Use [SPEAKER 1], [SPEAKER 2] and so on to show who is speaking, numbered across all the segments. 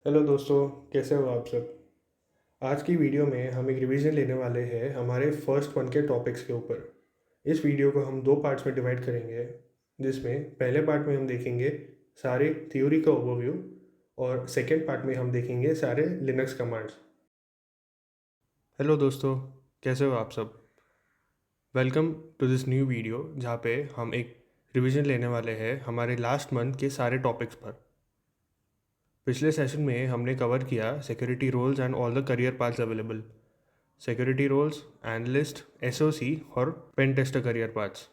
[SPEAKER 1] Hello दोस्तों, कैसे हो आप सब। आज की वीडियो में हम एक रिवीजन लेने वाले हैं हमारे फर्स्ट वन के टॉपिक्स के ऊपर। इस वीडियो को हम दो पार्ट्स में डिवाइड करेंगे, जिसमें पहले पार्ट में हम देखेंगे सारे थ्योरी का ओवरव्यू और सेकेंड पार्ट में हम देखेंगे सारे लिनक्स कमांड्स। हेलो दोस्तों, कैसे हो आप सब। Welcome to this new video जहाँ पे हम एक रिवीजन लेने वाले हैं हमारे लास्ट मंथ के सारे टॉपिक्स पर। पिछले सेशन में हमने कवर किया security roles and all the career paths available, security roles, analyst, SOC और पेन टेस्टर करियर पाथ्स।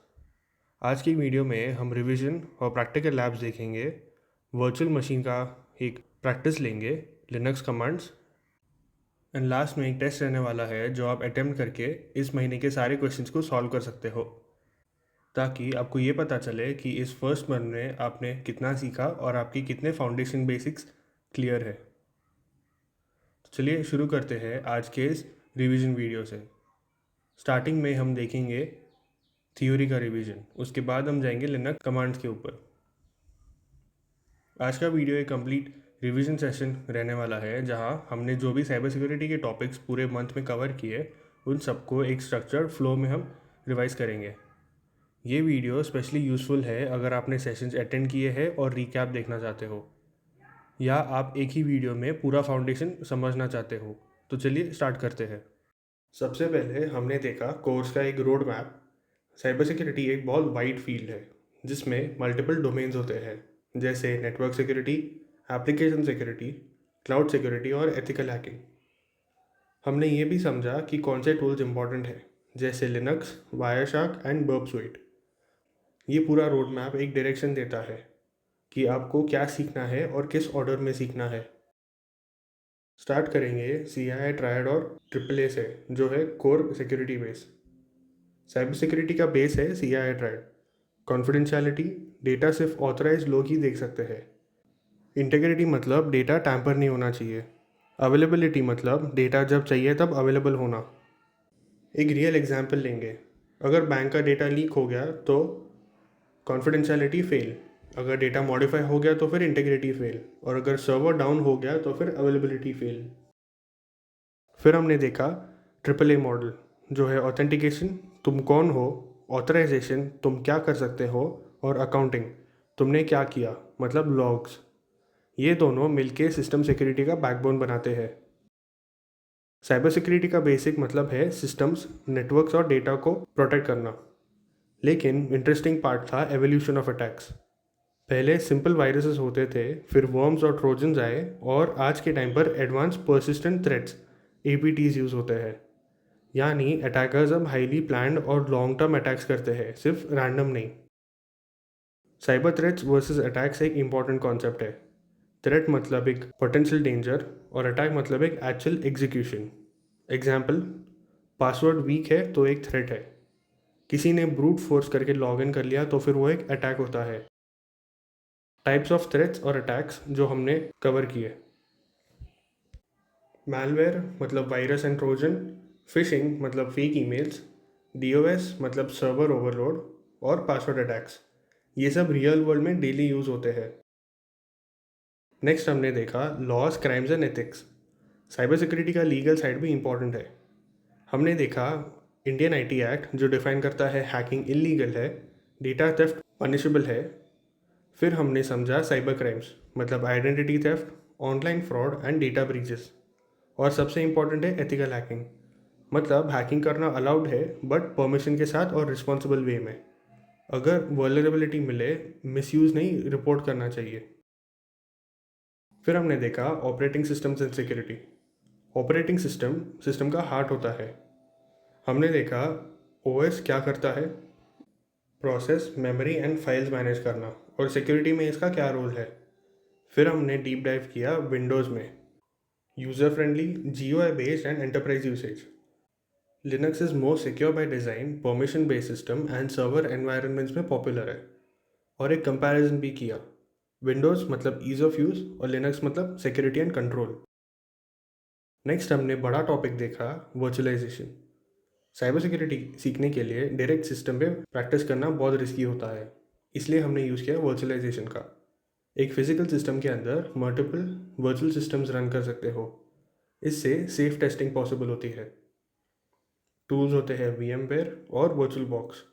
[SPEAKER 1] आज की वीडियो में हम रिवीजन और प्रैक्टिकल लैब्स देखेंगे, वर्चुअल मशीन का एक प्रैक्टिस लेंगे, लिनक्स कमांड्स, एंड लास्ट में एक टेस्ट रहने वाला है जो आप अटेम्प्ट करके इस महीने के सारे क्वेश्चंस को सॉल्व कर सकते हो, ताकि आपको ये पता चले कि इस फर्स्ट मंथ में आपने कितना सीखा और आपकी कितने फाउंडेशन बेसिक्स क्लियर है। तो चलिए शुरू करते हैं आज के इस रिवीजन वीडियो से। स्टार्टिंग में हम देखेंगे थ्योरी का रिवीजन, उसके बाद हम जाएंगे लिनक्स कमांड्स के ऊपर। आज का वीडियो एक कंप्लीट रिवीजन सेशन रहने वाला है, जहां हमने जो भी साइबर सिक्योरिटी के टॉपिक्स पूरे मंथ में कवर किए उन सबको एक स्ट्रक्चर्ड फ्लो में हम रिवाइज करेंगे। ये वीडियो स्पेशली यूज़फुल है अगर आपने सेशंस अटेंड किए हैं और रिकैप देखना चाहते हो, या आप एक ही वीडियो में पूरा फाउंडेशन समझना चाहते हो। तो चलिए स्टार्ट करते हैं। सबसे पहले हमने देखा कोर्स का एक रोड मैप। साइबर सिक्योरिटी एक बहुत वाइड फील्ड है जिसमें मल्टीपल डोमेन्स होते हैं, जैसे network security, application security, cloud security और एथिकल हैकिंग। हमने ये भी समझा कि कौन से टूल्स इंपॉर्टेंट हैं, जैसे Linux, Wireshark and Burp Suite. ये पूरा रोड मैप एक डायरेक्शन देता है कि आपको क्या सीखना है और किस ऑर्डर में सीखना है। स्टार्ट करेंगे CII ट्रायड और ट्रिपल ए से, जो है core security base. Cyber security का बेस है CII ट्रायड। कॉन्फिडेंशियलिटी, डेटा सिर्फ ऑथराइज लोग ही देख सकते हैं। इंटीग्रिटी मतलब डेटा टैम्पर नहीं होना चाहिए। अवेलेबिलिटी मतलब डेटा जब चाहिए तब अवेलेबल होना। एक रियल एग्जांपल लेंगे, अगर बैंक का डेटा लीक हो गया तो कॉन्फिडेंशियलिटी फेल, अगर डेटा मॉडिफाई हो गया तो फिर इंटीग्रिटी फेल, और अगर सर्वर डाउन हो गया तो फिर अवेलेबिलिटी फेल। फिर हमने देखा ट्रिपल ए मॉडल, जो है ऑथेंटिकेशन, तुम कौन हो, ऑथराइजेशन, तुम क्या कर सकते हो, और अकाउंटिंग, तुमने क्या किया, मतलब लॉग्स। ये दोनों मिलके सिस्टम सिक्योरिटी का बैकबोन बनाते हैं। साइबर सिक्योरिटी का बेसिक मतलब है सिस्टम्स, नेटवर्क्स और डेटा को प्रोटेक्ट करना। लेकिन इंटरेस्टिंग पार्ट था एवोल्यूशन ऑफ अटैक्स। पहले सिंपल वायरसेस होते थे, फिर वर्म्स और ट्रोजन्स आए, और आज के टाइम पर advance persistent threats APTs use होते हैं। यानी अटैकर्स अब हाईली प्लान्ड और लॉन्ग टर्म अटैक्स करते हैं, सिर्फ रैंडम नहीं। साइबर थ्रेट्स वर्सेस अटैक्स एक इंपॉर्टेंट कॉन्सेप्ट है। थ्रेट मतलब एक पोटेंशियल डेंजर और अटैक मतलब एक actual execution. Example, password weak है तो एक थ्रेट है, किसी ने ब्रूट फोर्स करके लॉग इन कर लिया तो फिर वो एक अटैक होता है। टाइप्स ऑफ थ्रेट्स और अटैक्स जो हमने कवर किए। मैलवेयर मतलब वायरस एंड ट्रोजन, फिशिंग मतलब फेक ईमेल्स, DOS मतलब सर्वर ओवरलोड, और पासवर्ड अटैक्स। ये सब रियल वर्ल्ड में डेली यूज़ होते हैं। नेक्स्ट हमने देखा laws, crimes and ethics. Cyber security का लीगल साइड भी इम्पॉर्टेंट है। हमने देखा इंडियन IT एक्ट, जो डिफाइन करता है हैकिंग इलीगल है, डेटा थेफ्ट पनिशेबल है। फिर हमने समझा साइबर क्राइम्स मतलब identity theft, online fraud and data breaches. और सबसे इम्पॉर्टेंट है एथिकल हैकिंग, मतलब हैकिंग करना अलाउड है बट परमिशन के साथ और रिस्पॉन्सिबल वे में। अगर वल्नरेबिलिटी मिले, मिसयूज़ नहीं, रिपोर्ट करना चाहिए। फिर हमने देखा operating systems and security. Operating system system का हार्ट होता है। हमने देखा OS क्या करता है, process, memory and files manage करना, और सिक्योरिटी में इसका क्या रोल है। फिर हमने डीप डाइव किया विंडोज़ में, user friendly, GUI based and enterprise usage. Linux is more secure by design, permission based system and server environments में पॉपुलर है। और एक कंपैरिजन भी किया, विंडोज़ मतलब ईज़ ऑफ यूज़ और लिनक्स मतलब सिक्योरिटी एंड कंट्रोल। नेक्स्ट हमने बड़ा टॉपिक देखा, वर्चुअलाइजेशन। साइबर सिक्योरिटी सीखने के लिए डायरेक्ट सिस्टम पे प्रैक्टिस करना बहुत रिस्की होता है, इसलिए हमने यूज़ किया वर्चुअलाइजेशन का। एक फिजिकल सिस्टम के अंदर मल्टीपल वर्चुअल सिस्टम्स रन कर सकते हो। इससे सेफ टेस्टिंग पॉसिबल होती है। टूल्स होते हैं VMware और वर्चुअल बॉक्स,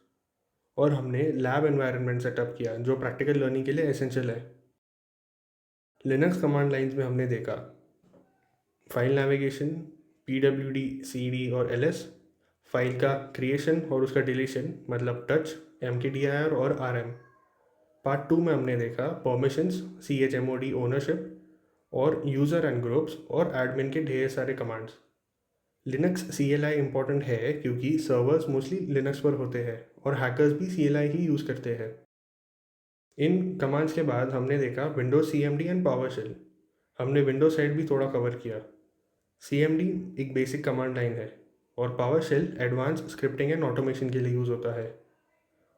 [SPEAKER 1] और हमने लैब एनवायरनमेंट सेटअप किया जो प्रैक्टिकल लर्निंग के लिए एसेंशियल है। लिनक्स कमांड लाइन्स में हमने देखा फाइल नेविगेशन, PWD, CD और LS, फाइल का क्रिएशन और उसका डिलीशन मतलब टच, MKDIR और RM। पार्ट 2 में हमने देखा परमिशंस, CHMOD ओनरशिप और यूज़र एंड ग्रुप्स और एडमिन के ढेर सारे कमांड्स। लिनक्स CLI इंपॉर्टेंट है क्योंकि सर्वर्स मोस्टली लिनक्स पर होते हैं और हैकर्स भी CLI ही यूज़ करते हैं। इन कमांड्स के बाद हमने देखा विंडोज CMD एंड पावरशेल। हमने विंडोज साइड भी थोड़ा कवर किया। CMD एक बेसिक कमांड लाइन है और PowerShell advance scripting and automation के लिए यूज़ होता है।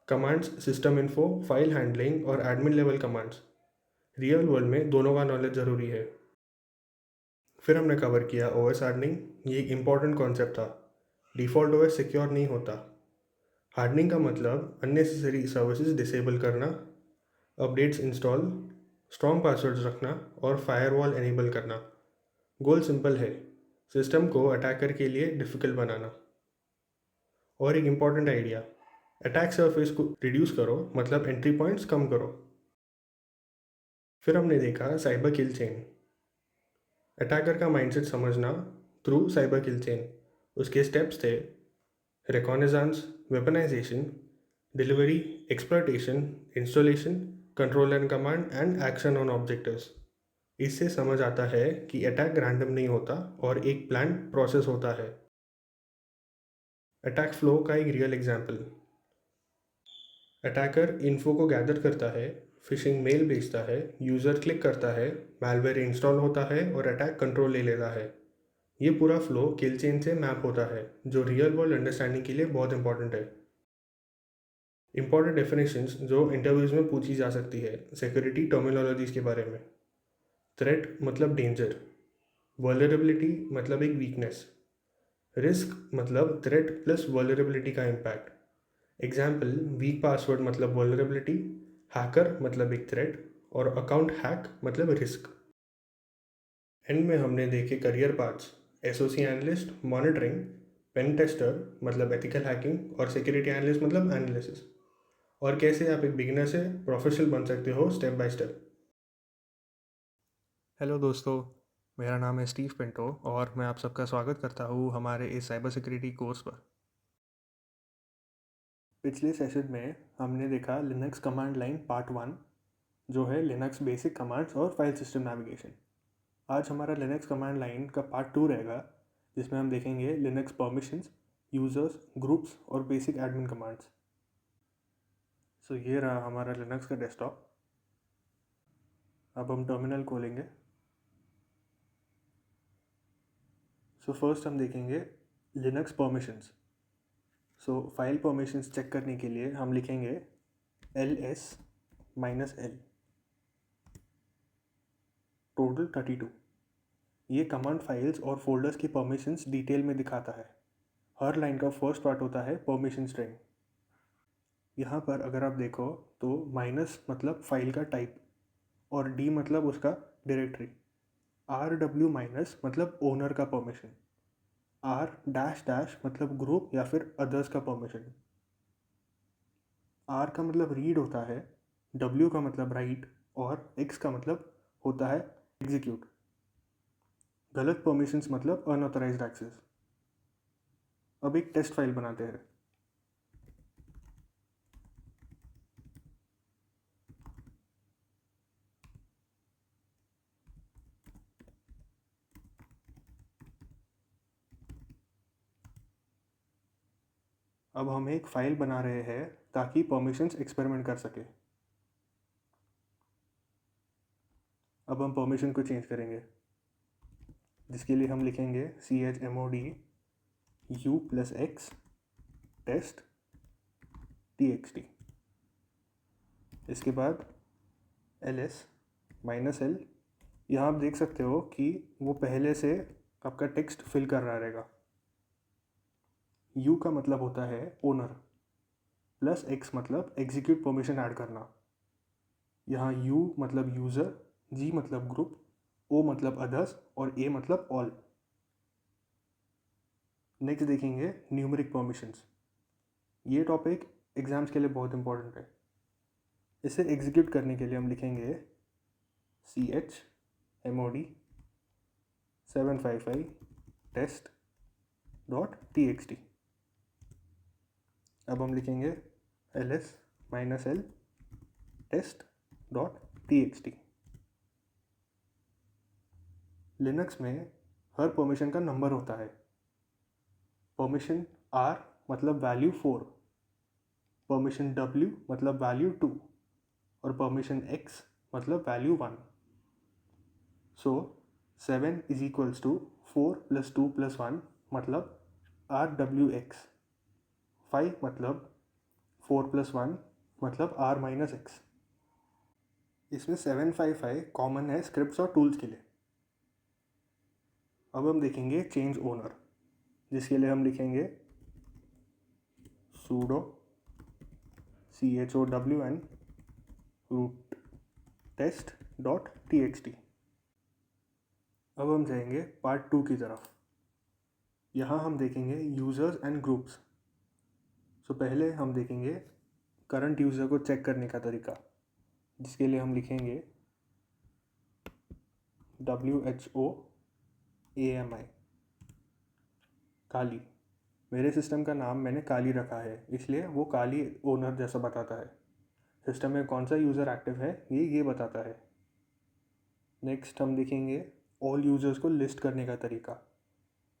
[SPEAKER 1] Commands system info, file handling और admin level commands, real world में दोनों का नॉलेज ज़रूरी है। फिर हमने कवर किया OS हार्डनिंग। ये एक इम्पॉर्टेंट कॉन्सेप्ट था। डिफ़ॉल्ट OS सिक्योर नहीं होता। हार्डनिंग का मतलब अननेसेसरी सर्विसेज डिसेबल करना, अपडेट्स इंस्टॉल, स्ट्रॉन्ग पासवर्ड्स रखना और फायरवॉल एनेबल करना। गोल सिंपल है, सिस्टम को अटैकर के लिए डिफ़िकल्ट बनाना। और एक इम्पॉर्टेंट आइडिया, अटैक सरफेस को रिड्यूस करो मतलब एंट्री पॉइंट्स कम करो। फिर हमने देखा साइबर किल चेन। अटैकर का माइंडसेट समझना थ्रू साइबर किल चेन। उसके स्टेप्स थे रिकॉनेजेंस, weaponisation, delivery, exploitation, installation, control and command and action on objectives. इससे समझ आता है कि अटैक रैंडम नहीं होता और एक प्लान प्रोसेस होता है। अटैक फ्लो का एक रियल एग्जाम्पल, अटैकर इन्फो को गैदर करता है, फिशिंग मेल भेजता है, यूज़र क्लिक करता है, मैलवेयर इंस्टॉल होता है और अटैक कंट्रोल ले लेता है। ये पूरा फ्लो किल चेन से मैप होता है जो रियल वर्ल्ड अंडरस्टैंडिंग के लिए बहुत इंपॉर्टेंट है। इंपॉर्टेंट डेफिनेशंस जो इंटरव्यूज़ में पूछी जा सकती है सिक्योरिटी टर्मिनोलॉजीज़ के बारे में। थ्रेट मतलब डेंजर, वल्नरेबिलिटी मतलब एक वीकनेस, रिस्क मतलब थ्रेट प्लस वल्नरेबिलिटी का इम्पैक्ट। एग्जाम्पल, वीक पासवर्ड मतलब वल्नरेबिलिटी, हैकर मतलब एक थ्रेट और अकाउंट हैक मतलब रिस्क। एंड में हमने देखे career paths, SOC analyst monitoring, pen tester मतलब एथिकल हैकिंग और सिक्योरिटी एनालिस्ट मतलब एनालिसिस, और कैसे आप एक बिगिनर से प्रोफेशनल बन सकते हो स्टेप बाय स्टेप। हेलो दोस्तों, मेरा नाम है स्टीव पिंटो और मैं आप सबका स्वागत करता हूँ हमारे इस साइबर सिक्योरिटी कोर्स पर। पिछले सेशन में हमने देखा लिनक्स कमांड लाइन पार्ट 1 जो है लिनक्स बेसिक कमांड्स और फाइल सिस्टम नेविगेशन। आज हमारा लिनक्स कमांड लाइन का पार्ट 2 रहेगा जिसमें हम देखेंगे लिनक्स परमिशंस, यूज़र्स, ग्रुप्स और बेसिक एडमिन कमांड्स। सो ये रहा हमारा लिनक्स का डेस्कटॉप। अब हम टर्मिनल खोलेंगे। सो फर्स्ट हम देखेंगे लिनक्स परमिशंस। सो फाइल परमिशंस चेक करने के लिए हम लिखेंगे ls-l टोटल 32। ये कमांड फाइल्स और फोल्डर्स की परमिशंस डिटेल में दिखाता है। हर लाइन का फर्स्ट पार्ट होता है परमिशन स्ट्रिंग। यहाँ पर अगर आप देखो तो माइनस मतलब फाइल का टाइप और डी मतलब उसका डायरेक्टरी, RW माइनस मतलब ओनर का परमिशन, R-डैश मतलब ग्रुप या फिर अदर्स का परमिशन। R का मतलब रीड होता है, W का मतलब राइट और X का मतलब होता है एग्जीक्यूट। गलत परमिशंस मतलब अनऑथराइज्ड एक्सेस। अब एक टेस्ट फाइल बनाते हैं। अब हम एक फ़ाइल बना रहे हैं ताकि परमिशंस एक्सपेरिमेंट कर सके। अब हम परमिशन को चेंज करेंगे जिसके लिए हम लिखेंगे chmod u+x टेस्ट txt। इसके बाद ls-l। यहाँ आप देख सकते हो कि वो पहले से आपका टेक्स्ट फिल कर रहा रहेगा। u का मतलब होता है ओनर, प्लस x मतलब एग्जीक्यूट परमिशन ऐड करना। यहाँ U मतलब यूज़र, G मतलब ग्रुप, O मतलब अदर्स और A मतलब ऑल। नेक्स्ट देखेंगे न्यूमेरिक परमिशंस। ये टॉपिक एग्जाम्स के लिए बहुत इंपॉर्टेंट है। इसे एग्जीक्यूट करने के लिए हम लिखेंगे chmod 755 test.txt। अब हम लिखेंगे ls -l test.txt। लिनक्स में हर परमिशन का नंबर होता है। परमिशन R मतलब वैल्यू 4, परमिशन W मतलब वैल्यू 2 और परमिशन X मतलब value 1। So 7 is equals to 4 + 2 + 1 मतलब RWX। 5 मतलब 4 + 1 मतलब R - X। इसमें 755 कॉमन है स्क्रिप्ट्स और टूल्स के लिए। अब हम देखेंगे चेंज ओनर, जिसके लिए हम लिखेंगे sudo chown root test.txt। अब हम जाएंगे पार्ट 2 की तरफ। यहाँ हम देखेंगे यूज़र्स एंड ग्रुप्स। सो पहले हम देखेंगे करंट यूज़र को चेक करने का तरीका, जिसके लिए हम लिखेंगे WHOAMI काली। मेरे सिस्टम का नाम मैंने काली रखा है, इसलिए वो काली ओनर जैसा बताता है। सिस्टम में कौन सा यूज़र एक्टिव है ये बताता है। नेक्स्ट हम देखेंगे ऑल यूज़र्स को लिस्ट करने का तरीका,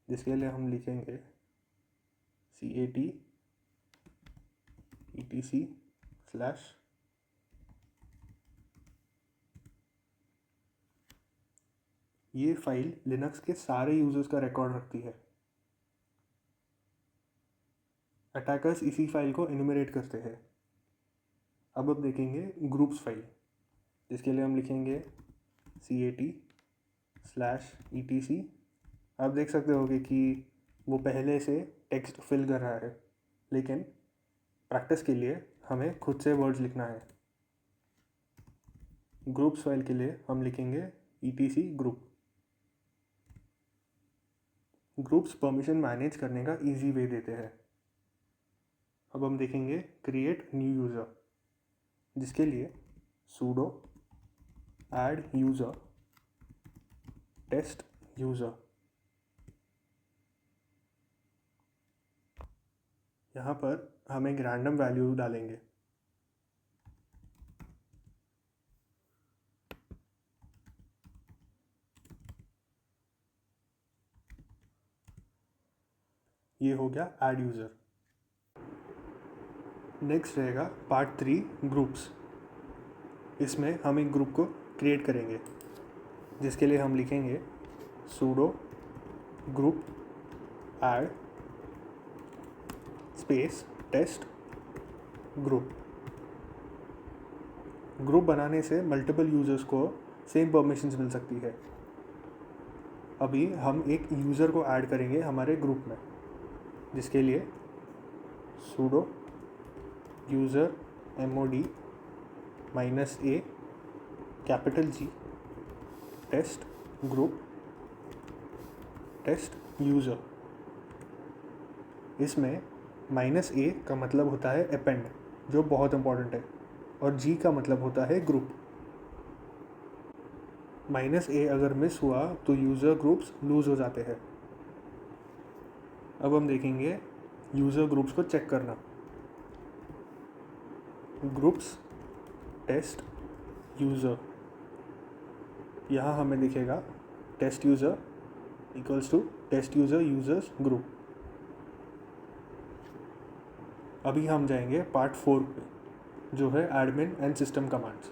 [SPEAKER 1] जिसके लिए हम लिखेंगे CAT etc/। ये फाइल लिनक्स के सारे यूज़र्स का रिकॉर्ड रखती है। अटैकर्स इसी फाइल को एनुमरेट करते हैं। अब हम देखेंगे ग्रुप्स फाइल, जिसके लिए हम लिखेंगे CAT/etc। आप देख सकते होगे कि वो पहले से टेक्स्ट फिल कर रहा है, लेकिन प्रैक्टिस के लिए हमें खुद से वर्ड्स लिखना है। ग्रुप्स फाइल के लिए हम लिखेंगे etc group. Groups permission manage करने का इजी वे देते हैं। अब हम देखेंगे क्रिएट न्यू यूज़र, जिसके लिए sudo add user test user। यहाँ पर हम एक रैंडम वैल्यू डालेंगे। ये हो गया ऐड यूज़र। नेक्स्ट रहेगा पार्ट 3 ग्रुप्स। इसमें हम एक ग्रुप को क्रिएट करेंगे, जिसके लिए हम लिखेंगे sudo group add space test group. Group बनाने से मल्टीपल यूज़र्स को सेम परमिशंस मिल सकती है। अभी हम एक यूज़र को ऐड करेंगे हमारे ग्रुप में, जिसके लिए sudo user mod -a capital G test group test user. इसमें -a का मतलब होता है अपेंड, जो बहुत इंपॉर्टेंट है, और G का मतलब होता है ग्रुप। -a अगर मिस हुआ तो यूज़र ग्रुप्स लूज़ हो जाते हैं। अब हम देखेंगे यूज़र ग्रुप्स को चेक करना। ग्रुप्स टेस्ट यूज़र, यहाँ हमें दिखेगा test user equals to test user users group. अभी हम जाएंगे पार्ट 4 पे, जो है admin and system commands.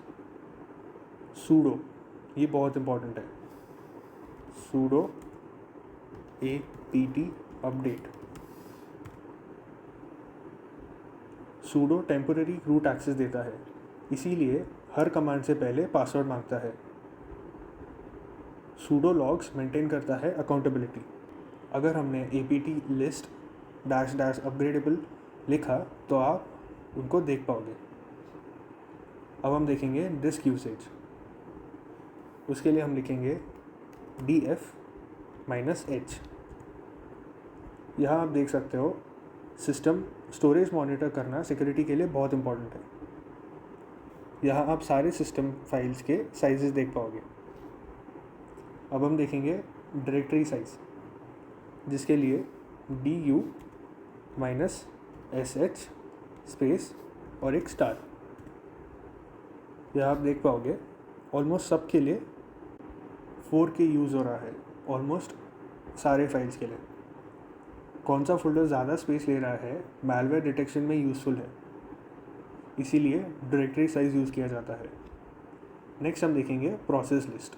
[SPEAKER 1] sudo, ये बहुत इंपॉर्टेंट है। sudo apt update. sudo temporary root access देता है, इसीलिए हर कमांड से पहले पासवर्ड मांगता है। sudo logs मेंटेन करता है अकाउंटेबिलिटी। अगर हमने apt list -- upgradable लिखा तो आप उनको देख पाओगे। अब हम देखेंगे डिस्क यूसेज। उसके लिए हम लिखेंगे df-h। यहाँ आप देख सकते हो सिस्टम स्टोरेज मॉनिटर करना सिक्योरिटी के लिए बहुत इंपॉर्टेंट है। यहाँ आप सारे सिस्टम फाइल्स के साइजेस देख पाओगे। अब हम देखेंगे डायरेक्टरी साइज, जिसके लिए du-sh स्पेस और एक स्टार। यह आप देख पाओगे ऑलमोस्ट सब के लिए 4K यूज़ हो रहा है, ऑलमोस्ट सारे फाइल्स के लिए। कौन सा फोल्डर ज़्यादा स्पेस ले रहा है मैलवेयर डिटेक्शन में यूज़फुल है, इसीलिए डायरेक्टरी साइज यूज़ किया जाता है। नेक्स्ट हम देखेंगे process list,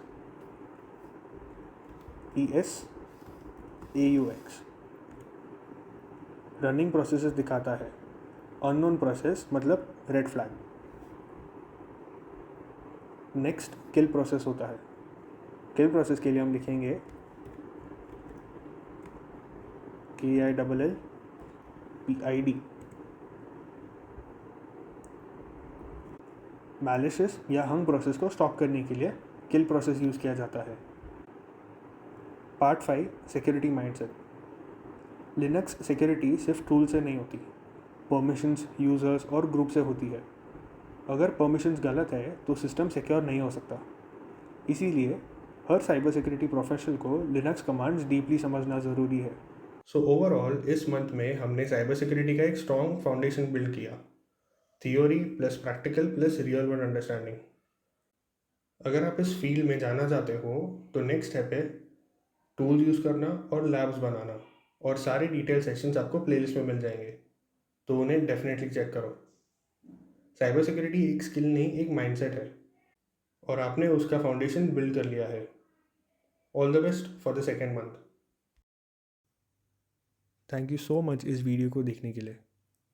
[SPEAKER 1] ESAUX। Running processes दिखाता है, अननोन प्रोसेस मतलब रेड फ्लैग। नेक्स्ट किल प्रोसेस होता है। किल प्रोसेस के लिए हम लिखेंगे KILLPID। मैलिशियस या हंग प्रोसेस को स्टॉप करने के लिए किल प्रोसेस यूज़ किया जाता है। Part 5 security mindset. Linux security सिर्फ टूल से नहीं होती, परमिशंस, यूज़र्स और ग्रुप से होती है। अगर परमिशंस गलत है तो सिस्टम सिक्योर नहीं हो सकता। इसीलिए हर साइबर सिक्योरिटी प्रोफेशनल को लिनक्स कमांड्स डीपली समझना ज़रूरी है। सो ओवरऑल इस मंथ में हमने साइबर सिक्योरिटी का एक स्ट्रॉन्ग फाउंडेशन बिल्ड किया, theory plus practical plus real world understanding. अगर आप इस फील्ड में जाना चाहते हो तो नेक्स्ट स्टेप है टूल्स यूज़ करना और लैब्स बनाना, और सारे डिटेल सेशंस आपको प्लेलिस्ट में मिल जाएंगे, तो उन्हें डेफिनेटली चेक करो। साइबर सिक्योरिटी एक स्किल नहीं, एक माइंडसेट है, और आपने उसका फाउंडेशन बिल्ड कर लिया है। All the best for the second month. Thank you so much इस वीडियो को देखने के लिए।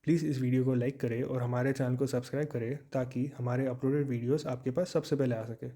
[SPEAKER 1] प्लीज़ इस वीडियो को लाइक करें और हमारे चैनल को सब्सक्राइब करें ताकि हमारे अपलोडेड वीडियोस आपके पास सबसे पहले आ सके।